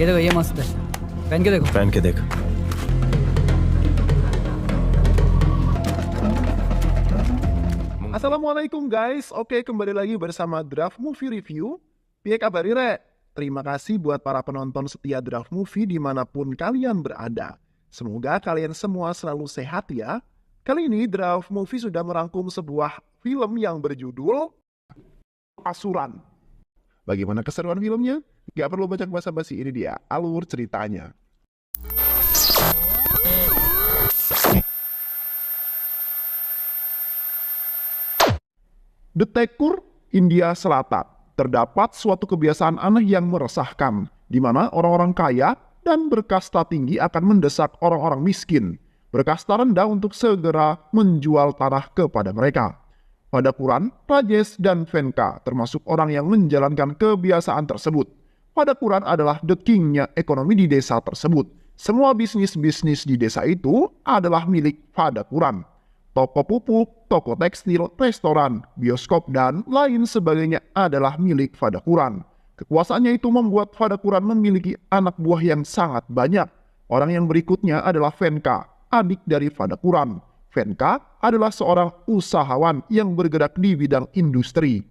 ये देखो ये मस्त है, पहन के देखो। पहन के देख। Assalamualaikum guys, oke kembali lagi bersama Draft Movie Review. Piye kabar Re? Terima kasih buat para penonton setia Draft Movie dimanapun kalian berada. Semoga kalian semua selalu sehat ya. Kali ini Draft Movie sudah merangkum sebuah film yang berjudul Asuran. Bagaimana keseruan filmnya? Gak perlu banyak basa-basi, ini dia alur ceritanya. Detekur, India Selatan. Terdapat suatu kebiasaan aneh yang meresahkan, di mana orang-orang kaya dan berkasta tinggi akan mendesak orang-orang miskin, berkasta rendah untuk segera menjual tanah kepada mereka. Pada Quran, Rajesh dan Venka termasuk orang yang menjalankan kebiasaan tersebut. Pada Quran adalah the king-nya ekonomi di desa tersebut. Semua bisnis-bisnis di desa itu adalah milik Pada Quran. Toko pupuk, toko tekstil, restoran, bioskop, dan lain sebagainya adalah milik Pada Quran. Kekuasaannya itu membuat Pada Quran memiliki anak buah yang sangat banyak. Orang yang berikutnya adalah Venka, adik dari Pada Quran. Venka adalah seorang usahawan yang bergerak di bidang industri.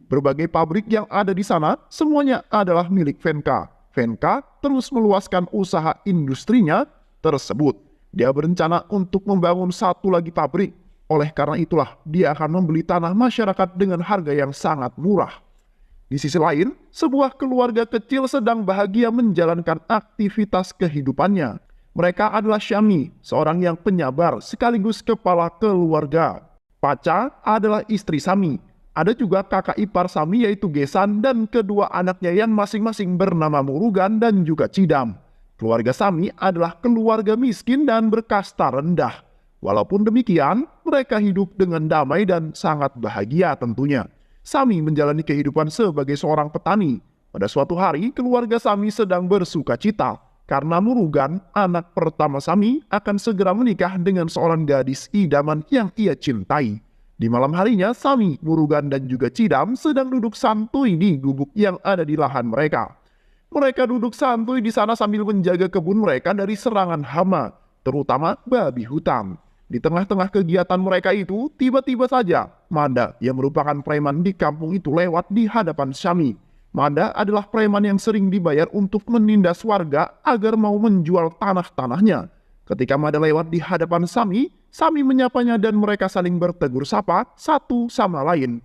Berbagai pabrik yang ada di sana semuanya adalah milik Venka. Venka terus meluaskan usaha industrinya tersebut. Dia berencana untuk membangun satu lagi pabrik. Oleh karena itulah dia akan membeli tanah masyarakat dengan harga yang sangat murah. Di sisi lain, sebuah keluarga kecil sedang bahagia menjalankan aktivitas kehidupannya. Mereka adalah Syami, seorang yang penyabar sekaligus kepala keluarga. Paca adalah istri Sami. Ada juga kakak ipar Sami yaitu Gesan dan kedua anaknya yang masing-masing bernama Murugan dan juga Cidam. Keluarga Sami adalah keluarga miskin dan berkasta rendah. Walaupun demikian, mereka hidup dengan damai dan sangat bahagia tentunya. Sami menjalani kehidupan sebagai seorang petani. Pada suatu hari, keluarga Sami sedang bersuka cita karena Murugan, anak pertama Sami, akan segera menikah dengan seorang gadis idaman yang ia cintai. Di malam harinya, Sami, Murugan, dan juga Cidam sedang duduk santuy di gubuk yang ada di lahan mereka. Mereka duduk santuy di sana sambil menjaga kebun mereka dari serangan hama, terutama babi hutan. Di tengah-tengah kegiatan mereka itu, tiba-tiba saja Manda yang merupakan preman di kampung itu lewat di hadapan Syami. Manda adalah preman yang sering dibayar untuk menindas warga agar mau menjual tanah-tanahnya. Ketika Manda lewat di hadapan Sami, Sami menyapanya dan mereka saling bertegur sapa satu sama lain.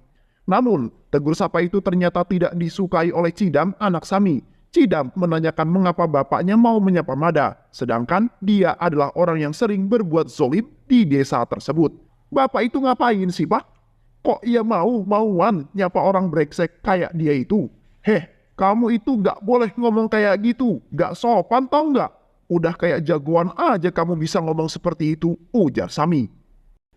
Namun, tegur sapa itu ternyata tidak disukai oleh Cidam, anak Sami. Cidam menanyakan mengapa bapaknya mau menyapa Mada, sedangkan dia adalah orang yang sering berbuat zolim di desa tersebut. Bapak itu ngapain sih, Pak? Kok ia mau-mauan nyapa orang brengsek kayak dia itu? Heh, kamu itu gak boleh ngomong kayak gitu, gak sopan tau gak? Udah kayak jagoan aja kamu bisa ngomong seperti itu, ujar Sami.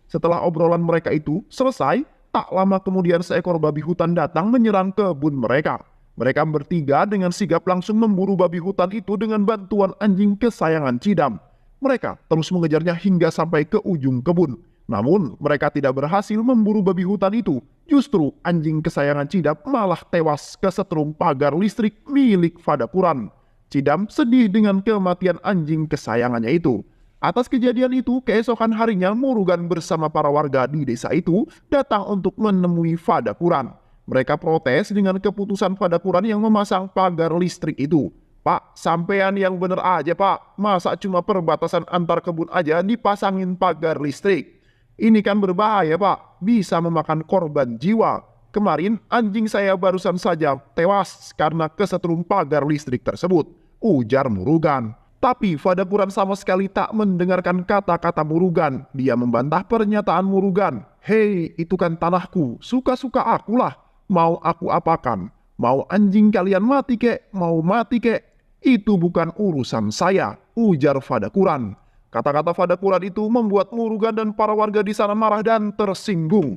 Setelah obrolan mereka itu selesai, tak lama kemudian seekor babi hutan datang menyerang kebun mereka. Mereka bertiga dengan sigap langsung memburu babi hutan itu dengan bantuan anjing kesayangan Cidam. Mereka terus mengejarnya hingga sampai ke ujung kebun. Namun mereka tidak berhasil memburu babi hutan itu. Justru anjing kesayangan Cidam malah tewas kesetrum pagar listrik milik Pada Quran. Cidam sedih dengan kematian anjing kesayangannya itu. Atas kejadian itu, keesokan harinya Murugan bersama para warga di desa itu datang untuk menemui Pada Quran. Mereka protes dengan keputusan Pada Quran yang memasang pagar listrik itu. Pak, sampean yang bener aja pak, masa cuma perbatasan antar kebun aja dipasangin pagar listrik? Ini kan berbahaya pak, bisa memakan korban jiwa. Kemarin anjing saya barusan saja tewas karena kesetrum pagar listrik tersebut, ujar Murugan. Tapi Pada Quran sama sekali tak mendengarkan kata-kata Murugan. Dia membantah pernyataan Murugan. Hei, itu kan tanahku, suka-suka akulah. Mau aku apakan? Mau anjing kalian mati kek? Mau mati kek? Itu bukan urusan saya, ujar Pada Quran. Kata-kata Pada Quran itu membuat Murugan dan para warga di sana marah dan tersinggung.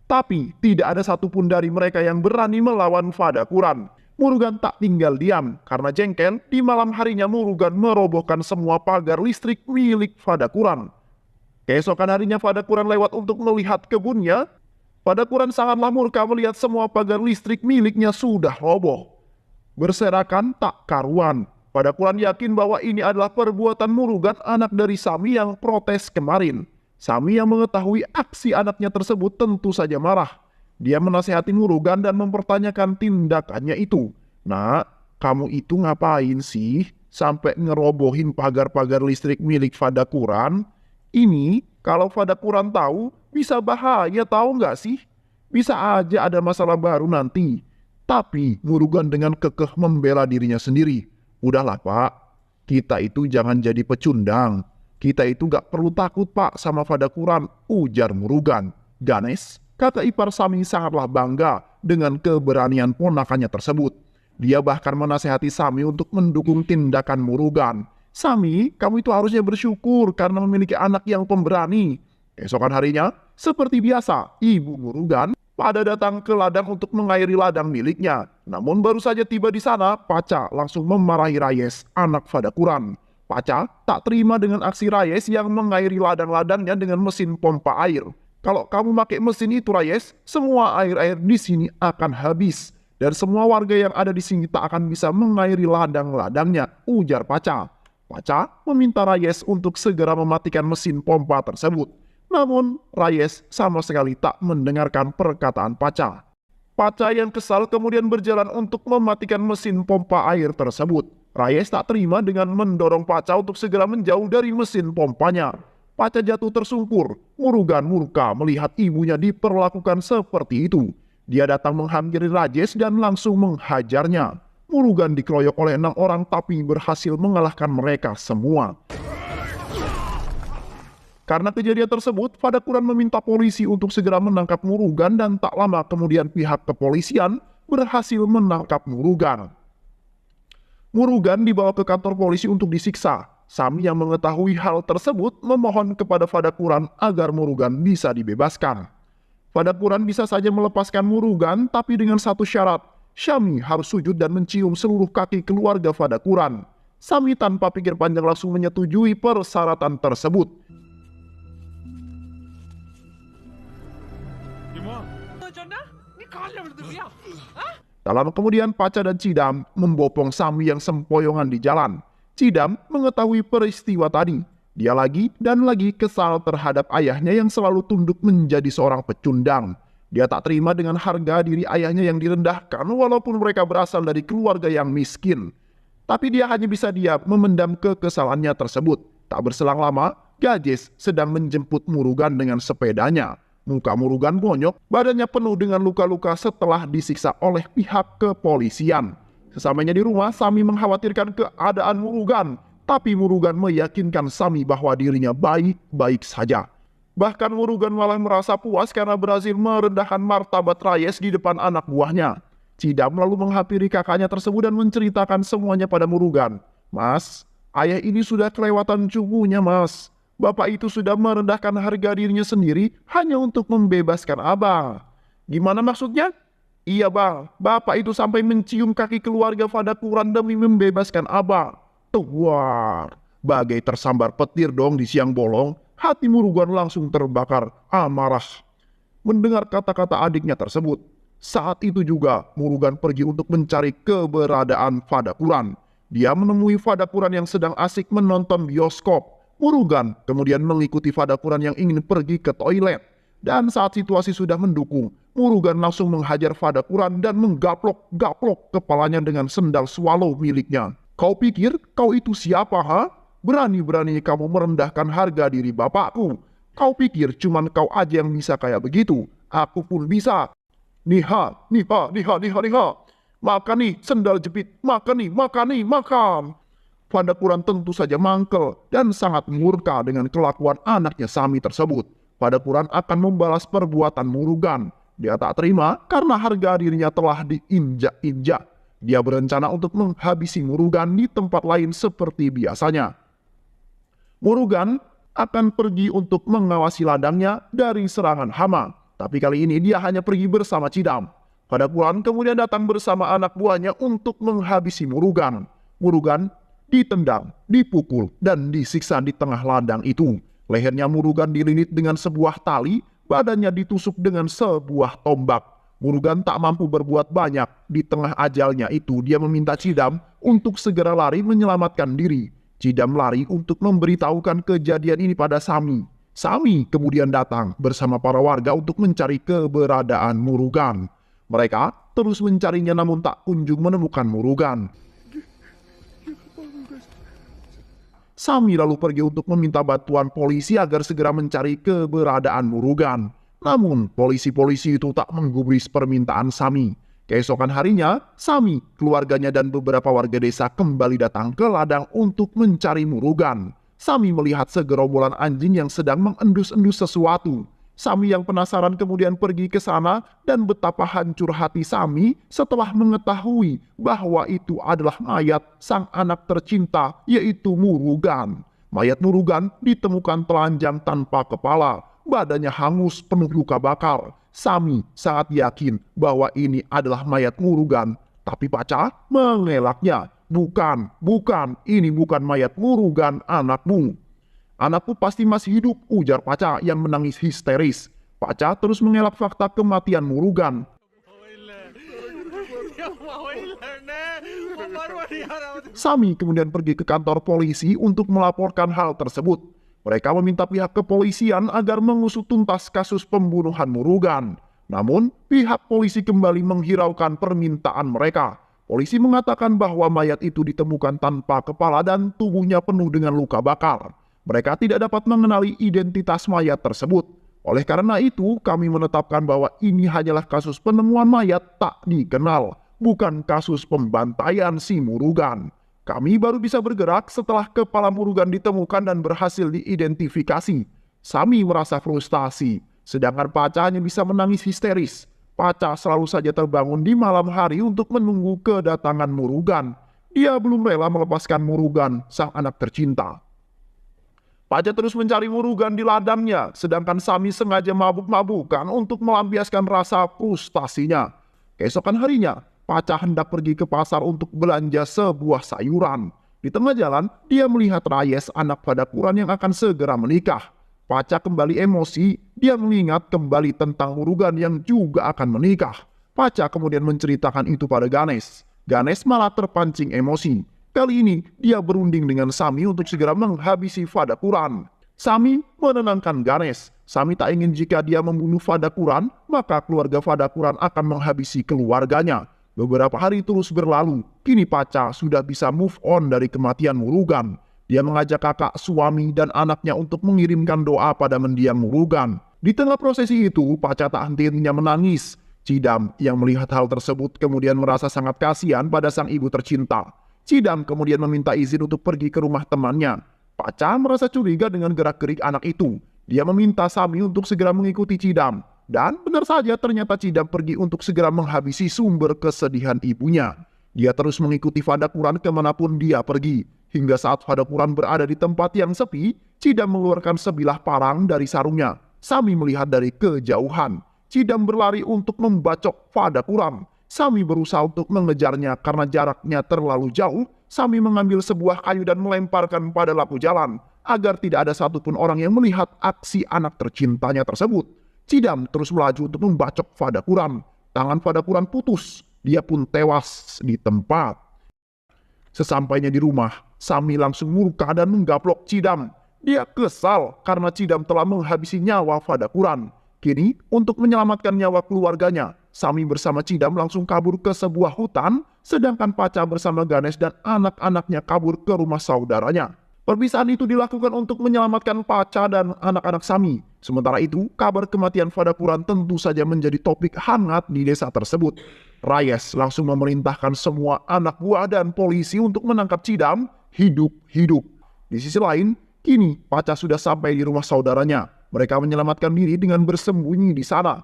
Tapi tidak ada satupun dari mereka yang berani melawan Pada Quran. Murugan tak tinggal diam, karena jengkel di malam harinya Murugan merobohkan semua pagar listrik milik Pada Quran. Keesokan harinya Pada Quran lewat untuk melihat kebunnya. Pada Quran sangatlah murka melihat semua pagar listrik miliknya sudah roboh. Berserakan tak karuan. Fadakuran yakin bahwa ini adalah perbuatan Murugan, anak dari Sami yang protes kemarin. Sami yang mengetahui aksi anaknya tersebut tentu saja marah. Dia menasihati Murugan dan mempertanyakan tindakannya itu. "Nak, kamu itu ngapain sih sampai ngerobohin pagar-pagar listrik milik Fadakuran? Ini kalau Fadakuran tahu bisa bahaya, tahu nggak sih? Bisa aja ada masalah baru nanti." Tapi Murugan dengan kekeh membela dirinya sendiri. "Udahlah Pak, kita itu jangan jadi pecundang. Kita itu gak perlu takut Pak sama Fadakuran," ujar Murugan. Ganesh, kakak ipar Sami, sangatlah bangga dengan keberanian ponakannya tersebut. Dia bahkan menasehati Sami untuk mendukung tindakan Murugan. "Sami, kamu itu harusnya bersyukur karena memiliki anak yang pemberani." Esokan harinya, seperti biasa, ibu Murugan pada datang ke ladang untuk mengairi ladang miliknya. Namun baru saja tiba di sana, Paca langsung memarahi Rayes, anak Fadakuran. Paca tak terima dengan aksi Rayes yang mengairi ladang-ladangnya dengan mesin pompa air. "Kalau kamu pakai mesin itu Rayes, semua air-air di sini akan habis. Dan semua warga yang ada di sini tak akan bisa mengairi ladang-ladangnya," ujar Paca. Paca meminta Rayes untuk segera mematikan mesin pompa tersebut. Namun Rayes sama sekali tak mendengarkan perkataan Paca. Paca yang kesal kemudian berjalan untuk mematikan mesin pompa air tersebut. Rayes tak terima dengan mendorong Paca untuk segera menjauh dari mesin pompanya. Paca jatuh tersungkur. Murugan murka melihat ibunya diperlakukan seperti itu. Dia datang menghampiri Rajes dan langsung menghajarnya. Murugan dikeroyok oleh 6 orang tapi berhasil mengalahkan mereka semua. Karena kejadian tersebut, Fadakuran meminta polisi untuk segera menangkap Murugan dan tak lama kemudian pihak kepolisian berhasil menangkap Murugan. Murugan dibawa ke kantor polisi untuk disiksa. Sami yang mengetahui hal tersebut memohon kepada Fadakuran agar Murugan bisa dibebaskan. Fadakuran bisa saja melepaskan Murugan tapi dengan satu syarat. Sami harus sujud dan mencium seluruh kaki keluarga Fadakuran. Sami tanpa pikir panjang langsung menyetujui persyaratan tersebut. Tak lama kemudian Paca dan Cidam membopong Sami yang sempoyongan di jalan. Cidam mengetahui peristiwa tadi. Dia lagi dan lagi kesal terhadap ayahnya yang selalu tunduk menjadi seorang pecundang. Dia tak terima dengan harga diri ayahnya yang direndahkan walaupun mereka berasal dari keluarga yang miskin. Tapi dia hanya bisa diam memendam kekesalannya tersebut. Tak berselang lama, Gajes sedang menjemput Murugan dengan sepedanya. Muka Murugan bonyok, badannya penuh dengan luka-luka setelah disiksa oleh pihak kepolisian. Sesampainya di rumah, Sami mengkhawatirkan keadaan Murugan. Tapi Murugan meyakinkan Sami bahwa dirinya baik-baik saja. Bahkan Murugan malah merasa puas karena berhasil merendahkan martabat Rayes di depan anak buahnya. Cidam lalu menghampiri kakaknya tersebut dan menceritakan semuanya pada Murugan. "Mas, ayah ini sudah kelewatan cukunya Mas. Bapak itu sudah merendahkan harga dirinya sendiri hanya untuk membebaskan abang." "Gimana maksudnya?" "Iya bang, bapak itu sampai mencium kaki keluarga Fadakuran demi membebaskan abang." Tuar, bagai tersambar petir dong di siang bolong. Hati Murugan langsung terbakar amarah mendengar kata-kata adiknya tersebut. Saat itu juga Murugan pergi untuk mencari keberadaan Fadakuran. Dia menemui Fadakuran yang sedang asik menonton bioskop. Murugan kemudian mengikuti Fadakuran yang ingin pergi ke toilet. Dan saat situasi sudah mendukung, Murugan langsung menghajar Fadakuran dan menggaplok-gaplok kepalanya dengan sendal swallow miliknya. "Kau pikir kau itu siapa, ha? Berani-beraninya kamu merendahkan harga diri bapakku. Kau pikir cuman kau aja yang bisa kayak begitu? Aku pun bisa. Niha. Makan nih, sendal jepit. Makan nih, makan. Fadakuran tentu saja mangkel dan sangat murka dengan kelakuan anaknya Sami tersebut. Fadakuran akan membalas perbuatan Murugan. Dia tak terima karena harga dirinya telah diinjak-injak. Dia berencana untuk menghabisi Murugan di tempat lain seperti biasanya. Murugan akan pergi untuk mengawasi ladangnya dari serangan hama. Tapi kali ini dia hanya pergi bersama Cidam. Fadakuran kemudian datang bersama anak buahnya untuk menghabisi Murugan. Murugan ditendang, dipukul, dan disiksa di tengah ladang itu. Lehernya Murugan dililit dengan sebuah tali, badannya ditusuk dengan sebuah tombak. Murugan tak mampu berbuat banyak. Di tengah ajalnya itu dia meminta Cidam untuk segera lari menyelamatkan diri. Cidam lari untuk memberitahukan kejadian ini pada Sami. Sami kemudian datang bersama para warga untuk mencari keberadaan Murugan. Mereka terus mencarinya namun tak kunjung menemukan Murugan. Sami lalu pergi untuk meminta bantuan polisi agar segera mencari keberadaan Murugan. Namun, polisi-polisi itu tak menggubris permintaan Sami. Keesokan harinya, Sami, keluarganya dan beberapa warga desa kembali datang ke ladang untuk mencari Murugan. Sami melihat segerombolan anjing yang sedang mengendus-endus sesuatu. Sami yang penasaran kemudian pergi ke sana dan betapa hancur hati Sami setelah mengetahui bahwa itu adalah mayat sang anak tercinta, yaitu Murugan. Mayat Murugan ditemukan telanjang tanpa kepala, badannya hangus penuh luka bakar. Sami sangat yakin bahwa ini adalah mayat Murugan, tapi Paca mengelaknya. Bukan, ini bukan mayat Murugan anakmu. Anakku pasti masih hidup, ujar Paca yang menangis histeris. Paca terus mengelak fakta kematian Murugan. Sami kemudian pergi ke kantor polisi untuk melaporkan hal tersebut. Mereka meminta pihak kepolisian agar mengusut tuntas kasus pembunuhan Murugan. Namun, pihak polisi kembali menghiraukan permintaan mereka. Polisi mengatakan bahwa mayat itu ditemukan tanpa kepala dan tubuhnya penuh dengan luka bakar. Mereka tidak dapat mengenali identitas mayat tersebut. Oleh karena itu, kami menetapkan bahwa ini hanyalah kasus penemuan mayat tak dikenal, bukan kasus pembantaian si Murugan. Kami baru bisa bergerak setelah kepala Murugan ditemukan dan berhasil diidentifikasi. Sami merasa frustasi, sedangkan Paca hanya bisa menangis histeris. Paca selalu saja terbangun di malam hari untuk menunggu kedatangan Murugan. Dia belum rela melepaskan Murugan, sang anak tercinta. Paca terus mencari Murugan di ladangnya, sedangkan Sami sengaja mabuk-mabukan untuk melampiaskan rasa frustasinya. Keesokan harinya, Paca hendak pergi ke pasar untuk belanja sebuah sayuran. Di tengah jalan, dia melihat Rayes, anak Padakuran yang akan segera menikah. Paca kembali emosi, dia mengingat kembali tentang Murugan yang juga akan menikah. Paca kemudian menceritakan itu pada Ganes. Ganes malah terpancing emosi. Kali ini, dia berunding dengan Sami untuk segera menghabisi Padakuran. Sami menenangkan Ganes. Sami tak ingin jika dia membunuh Padakuran, maka keluarga Padakuran akan menghabisi keluarganya. Beberapa hari terus berlalu, kini Paca sudah bisa move on dari kematian Murugan. Dia mengajak kakak, suami, dan anaknya untuk mengirimkan doa pada mendiang Murugan. Di tengah prosesi itu, Paca tak henti-hentinya menangis. Cidam yang melihat hal tersebut kemudian merasa sangat kasihan pada sang ibu tercinta. Cidam kemudian meminta izin untuk pergi ke rumah temannya. Paca merasa curiga dengan gerak-gerik anak itu. Dia meminta Sami untuk segera mengikuti Cidam. Dan benar saja ternyata Cidam pergi untuk segera menghabisi sumber kesedihan ibunya. Dia terus mengikuti Padakuran kemanapun dia pergi. Hingga saat Padakuran berada di tempat yang sepi, Cidam mengeluarkan sebilah parang dari sarungnya. Sami melihat dari kejauhan. Cidam berlari untuk membacok Padakuran. Sami berusaha untuk mengejarnya karena jaraknya terlalu jauh. Sami mengambil sebuah kayu dan melemparkan pada lampu jalan agar tidak ada satupun orang yang melihat aksi anak tercintanya tersebut. Cidam terus melaju untuk membacok Padakuran. Tangan Padakuran putus. Dia pun tewas di tempat. Sesampainya di rumah, Sami langsung murka dan menggaplok Cidam. Dia kesal karena Cidam telah menghabisi nyawa Padakuran. Kini, untuk menyelamatkan nyawa keluarganya, Sami bersama Cidam langsung kabur ke sebuah hutan, sedangkan Paca bersama Ganes dan anak-anaknya kabur ke rumah saudaranya. Perpisahan itu dilakukan untuk menyelamatkan Paca dan anak-anak Sami. Sementara itu, kabar kematian Padakuran tentu saja menjadi topik hangat di desa tersebut. Rayes langsung memerintahkan semua anak buah dan polisi untuk menangkap Cidam hidup-hidup. Di sisi lain, kini Paca sudah sampai di rumah saudaranya. Mereka menyelamatkan diri dengan bersembunyi di sana.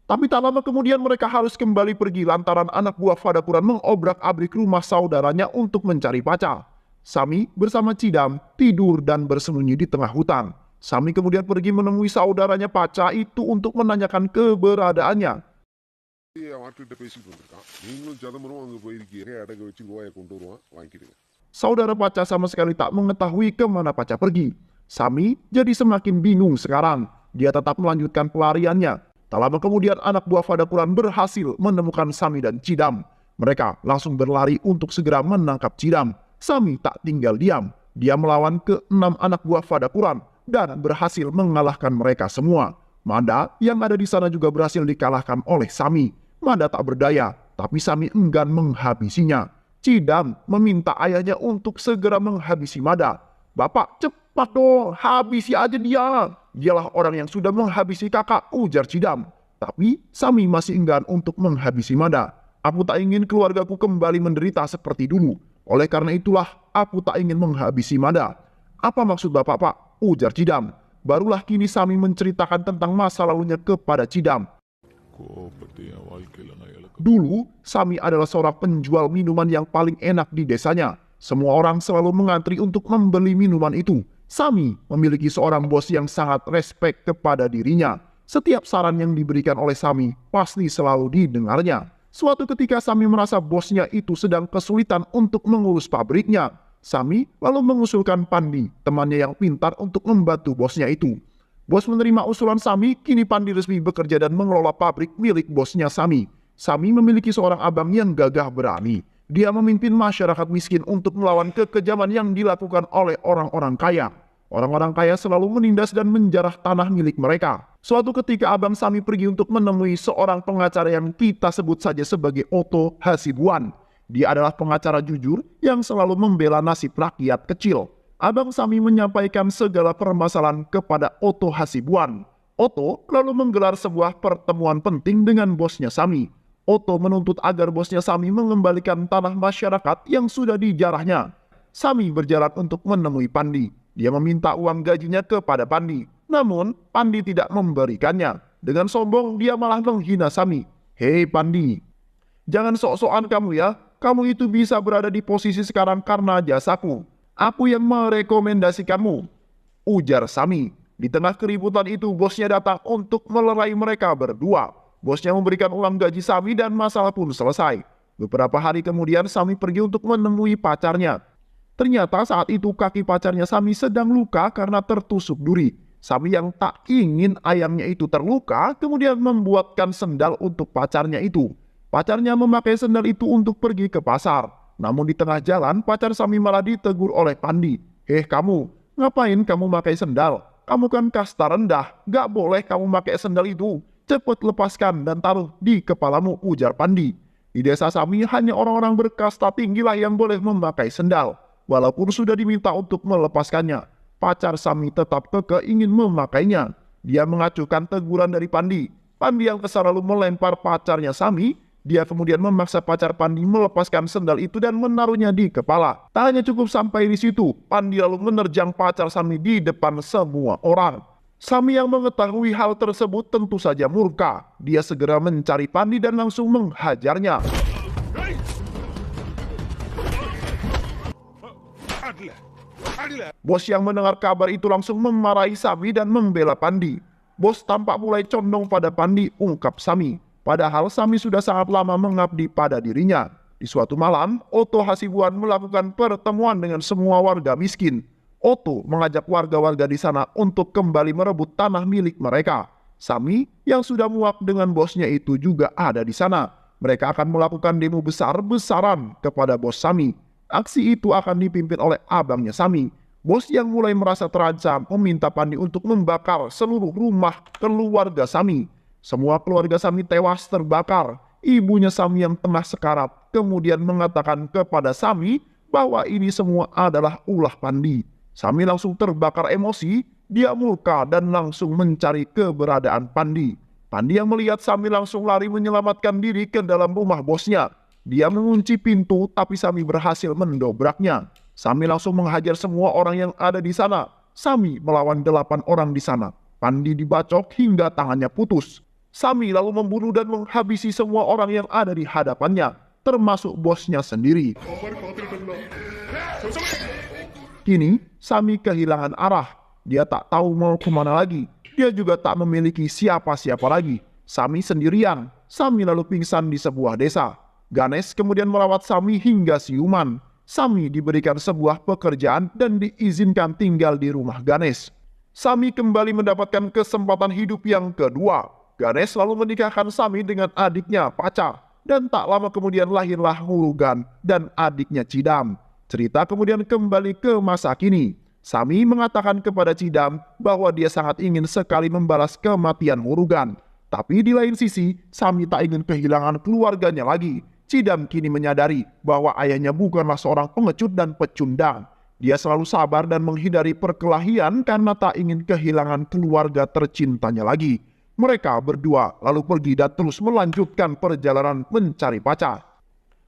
Tapi tak lama kemudian mereka harus kembali pergi lantaran anak buah Padakuran mengobrak-abrik rumah saudaranya untuk mencari Paca. Sami bersama Cidam tidur dan bersembunyi di tengah hutan. Sami kemudian pergi menemui saudaranya Paca itu untuk menanyakan keberadaannya. Saudara Paca sama sekali tak mengetahui kemana Paca pergi. Sami jadi semakin bingung sekarang. Dia tetap melanjutkan pelariannya. Tak lama kemudian anak buah Fadakuran berhasil menemukan Sami dan Cidam. Mereka langsung berlari untuk segera menangkap Cidam. Sami tak tinggal diam. Dia melawan ke-6 anak buah Fadakuran dan berhasil mengalahkan mereka semua. Mada yang ada di sana juga berhasil dikalahkan oleh Sami. Mada tak berdaya, tapi Sami enggan menghabisinya. Cidam meminta ayahnya untuk segera menghabisi Mada. "Bapak, cepat dong, habisi aja dia. Dialah orang yang sudah menghabisi kakak," ujar Cidam. Tapi Sami masih enggan untuk menghabisi Mada. "Aku tak ingin keluargaku kembali menderita seperti dulu. Oleh karena itulah aku tak ingin menghabisi Mada." "Apa maksud bapak, Pak?" ujar Cidam. Barulah kini Sami menceritakan tentang masa lalunya kepada Cidam. Dulu, Sami adalah seorang penjual minuman yang paling enak di desanya. Semua orang selalu mengantri untuk membeli minuman itu. Sami memiliki seorang bos yang sangat respek kepada dirinya. Setiap saran yang diberikan oleh Sami pasti selalu didengarnya. Suatu ketika Sami merasa bosnya itu sedang kesulitan untuk mengurus pabriknya. Sami lalu mengusulkan Pandi, temannya yang pintar, untuk membantu bosnya itu. Bos menerima usulan Sami, kini Pandi resmi bekerja dan mengelola pabrik milik bosnya Sami. Sami memiliki seorang abang yang gagah berani. Dia memimpin masyarakat miskin untuk melawan kekejaman yang dilakukan oleh orang-orang kaya. Orang-orang kaya selalu menindas dan menjarah tanah milik mereka. Suatu ketika abang Sami pergi untuk menemui seorang pengacara yang kita sebut saja sebagai Otto Hasibuan. Dia adalah pengacara jujur yang selalu membela nasib rakyat kecil. Abang Sami menyampaikan segala permasalahan kepada Otto Hasibuan. Otto lalu menggelar sebuah pertemuan penting dengan bosnya Sami. Otto menuntut agar bosnya Sami mengembalikan tanah masyarakat yang sudah dijarahnya. Sami berjalan untuk menemui Pandi. Dia meminta uang gajinya kepada Pandi. Namun, Pandi tidak memberikannya. Dengan sombong, dia malah menghina Sami. "Hei Pandi, jangan sok-sokan kamu ya. Kamu itu bisa berada di posisi sekarang karena jasaku. Aku yang merekomendasikanmu," ujar Sami. Di tengah keributan itu, bosnya datang untuk melerai mereka berdua. Bosnya memberikan uang gaji Sami dan masalah pun selesai. Beberapa hari kemudian, Sami pergi untuk menemui pacarnya. Ternyata saat itu kaki pacarnya Sami sedang luka karena tertusuk duri. Sami yang tak ingin ayamnya itu terluka, kemudian membuatkan sendal untuk pacarnya itu. Pacarnya memakai sendal itu untuk pergi ke pasar. Namun di tengah jalan, pacar Sami malah ditegur oleh Pandi. "Heh kamu, ngapain kamu pakai sendal? Kamu kan kasta rendah, gak boleh kamu pakai sendal itu. Cepat lepaskan dan taruh di kepalamu," ujar Pandi. Di desa Sami hanya orang-orang berkasta tinggilah yang boleh memakai sendal. Walaupun sudah diminta untuk melepaskannya, pacar Sami tetap kekeh ingin memakainya. Dia mengacuhkan teguran dari Pandi. Pandi yang kesal lalu melempar pacarnya Sami. Dia kemudian memaksa pacar Pandi melepaskan sendal itu dan menaruhnya di kepala. Tak hanya cukup sampai di situ, Pandi lalu menerjang pacar Sami di depan semua orang. Sami yang mengetahui hal tersebut tentu saja murka. Dia segera mencari Pandi dan langsung menghajarnya. Bos yang mendengar kabar itu langsung memarahi Sami dan membela Pandi. Bos tampak mulai condong pada Pandi, ungkap Sami. Padahal Sami sudah sangat lama mengabdi pada dirinya. Di suatu malam, Otto Hasibuan melakukan pertemuan dengan semua warga miskin. Otto mengajak warga-warga di sana untuk kembali merebut tanah milik mereka. Sami yang sudah muak dengan bosnya itu juga ada di sana. Mereka akan melakukan demo besar-besaran kepada bos Sami. Aksi itu akan dipimpin oleh abangnya Sami. Bos yang mulai merasa terancam meminta Pandi untuk membakar seluruh rumah keluarga Sami. Semua keluarga Sami tewas terbakar. Ibunya Sami yang tengah sekarat kemudian mengatakan kepada Sami bahwa ini semua adalah ulah Pandi. Sami langsung terbakar emosi, dia murka dan langsung mencari keberadaan Pandi. Pandi yang melihat Sami langsung lari menyelamatkan diri ke dalam rumah bosnya. Dia mengunci pintu tapi Sami berhasil mendobraknya. Sami langsung menghajar semua orang yang ada di sana. Sami melawan 8 orang di sana. Pandi dibacok hingga tangannya putus. Sami lalu membunuh dan menghabisi semua orang yang ada di hadapannya, termasuk bosnya sendiri. Kini Sami kehilangan arah. Dia tak tahu mau kemana lagi. Dia juga tak memiliki siapa-siapa lagi. Sami sendirian. Sami lalu pingsan di sebuah desa. Ganesh kemudian merawat Sami hingga siuman. Sami diberikan sebuah pekerjaan dan diizinkan tinggal di rumah Ganesh. Sami kembali mendapatkan kesempatan hidup yang kedua. Ganesh lalu menikahkan Sami dengan adiknya Paca, dan tak lama kemudian lahirlah Murugan dan adiknya Cidam. Cerita kemudian kembali ke masa kini. Sami mengatakan kepada Cidam bahwa dia sangat ingin sekali membalas kematian Murugan. Tapi di lain sisi, Sami tak ingin kehilangan keluarganya lagi. Cidam kini menyadari bahwa ayahnya bukanlah seorang pengecut dan pecundang. Dia selalu sabar dan menghindari perkelahian karena tak ingin kehilangan keluarga tercintanya lagi. Mereka berdua lalu pergi dan terus melanjutkan perjalanan mencari Paca.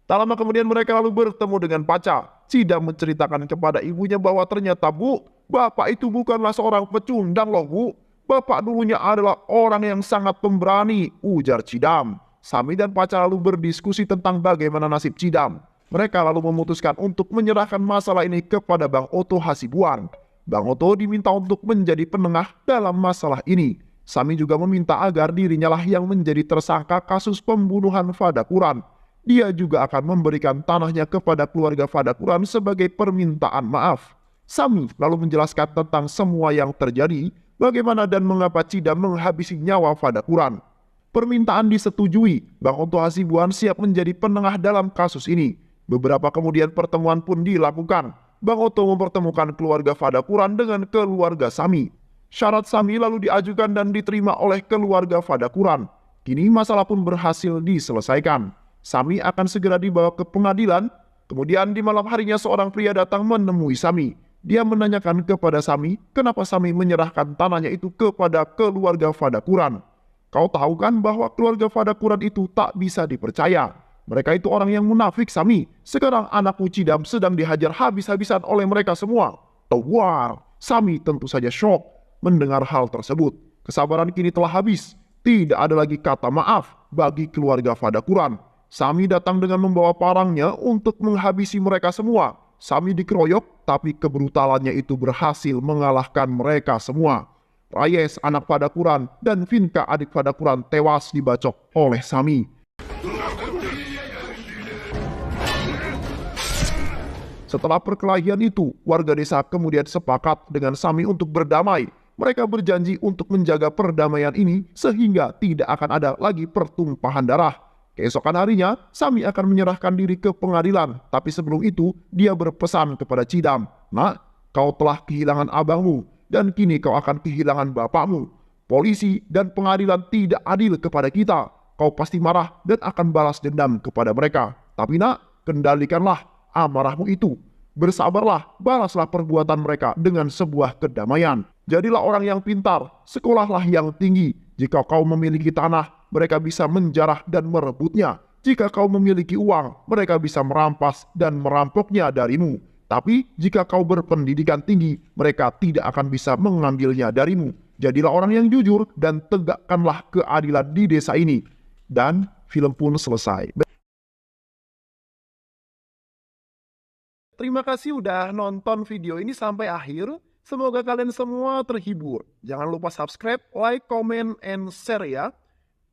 Tak lama kemudian mereka lalu bertemu dengan Paca. Cidam menceritakan kepada ibunya bahwa ternyata, "Bu, bapak itu bukanlah seorang pecundang loh, Bu. Bapak dulunya adalah orang yang sangat pemberani," ujar Cidam. Sami dan Paca lalu berdiskusi tentang bagaimana nasib Cidam. Mereka lalu memutuskan untuk menyerahkan masalah ini kepada Bang Oto Hasibuan. Bang Oto diminta untuk menjadi penengah dalam masalah ini. Sami juga meminta agar dirinya lah yang menjadi tersangka kasus pembunuhan Fadakuran. Dia juga akan memberikan tanahnya kepada keluarga Fadakuran sebagai permintaan maaf. Sami lalu menjelaskan tentang semua yang terjadi, bagaimana dan mengapa Cidam menghabisi nyawa Fadakuran. Permintaan disetujui, Bang Oto Hasibuan siap menjadi penengah dalam kasus ini. Beberapa kemudian pertemuan pun dilakukan. Bang Oto mempertemukan keluarga Fadakuran dengan keluarga Sami. Syarat Sami lalu diajukan dan diterima oleh keluarga Fadakuran. Kini masalah pun berhasil diselesaikan. Sami akan segera dibawa ke pengadilan. Kemudian di malam harinya seorang pria datang menemui Sami. Dia menanyakan kepada Sami kenapa Sami menyerahkan tanahnya itu kepada keluarga Fadakuran. "Kau tahu kan bahwa keluarga Fadakuran itu tak bisa dipercaya. Mereka itu orang yang munafik, Sami. Sekarang anakmu Cidam sedang dihajar habis-habisan oleh mereka semua." Tawar. Sami tentu saja syok mendengar hal tersebut. Kesabaran kini telah habis. Tidak ada lagi kata maaf bagi keluarga Fadakuran. Sami datang dengan membawa parangnya untuk menghabisi mereka semua. Sami dikeroyok, tapi kebrutalannya itu berhasil mengalahkan mereka semua. Rayes anak Fadakuran dan Vinka adik Fadakuran tewas dibacok oleh Sami. Setelah perkelahian itu, warga desa kemudian sepakat dengan Sami untuk berdamai. Mereka berjanji untuk menjaga perdamaian ini sehingga tidak akan ada lagi pertumpahan darah. Keesokan harinya, Sami akan menyerahkan diri ke pengadilan. Tapi sebelum itu, dia berpesan kepada Cidam, "Nak, kau telah kehilangan abangmu dan kini kau akan kehilangan bapakmu. Polisi dan pengadilan tidak adil kepada kita. Kau pasti marah dan akan balas dendam kepada mereka. Tapi nak, kendalikanlah amarahmu itu. Bersabarlah, balaslah perbuatan mereka dengan sebuah kedamaian. Jadilah orang yang pintar, sekolahlah yang tinggi. Jika kau memiliki tanah, mereka bisa menjarah dan merebutnya. Jika kau memiliki uang, mereka bisa merampas dan merampoknya darimu. Tapi jika kau berpendidikan tinggi, mereka tidak akan bisa mengambilnya darimu. Jadilah orang yang jujur dan tegakkanlah keadilan di desa ini." Dan film pun selesai. Terima kasih udah nonton video ini sampai akhir. Semoga kalian semua terhibur. Jangan lupa subscribe, like, comment, and share ya.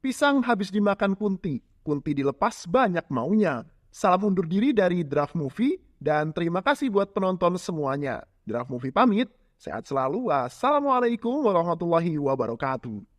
Pisang habis dimakan kunti. Kunti dilepas banyak maunya. Salam undur diri dari Draft Movie. Dan terima kasih buat penonton semuanya. Draft Movie pamit. Sehat selalu. Wassalamualaikum warahmatullahi wabarakatuh.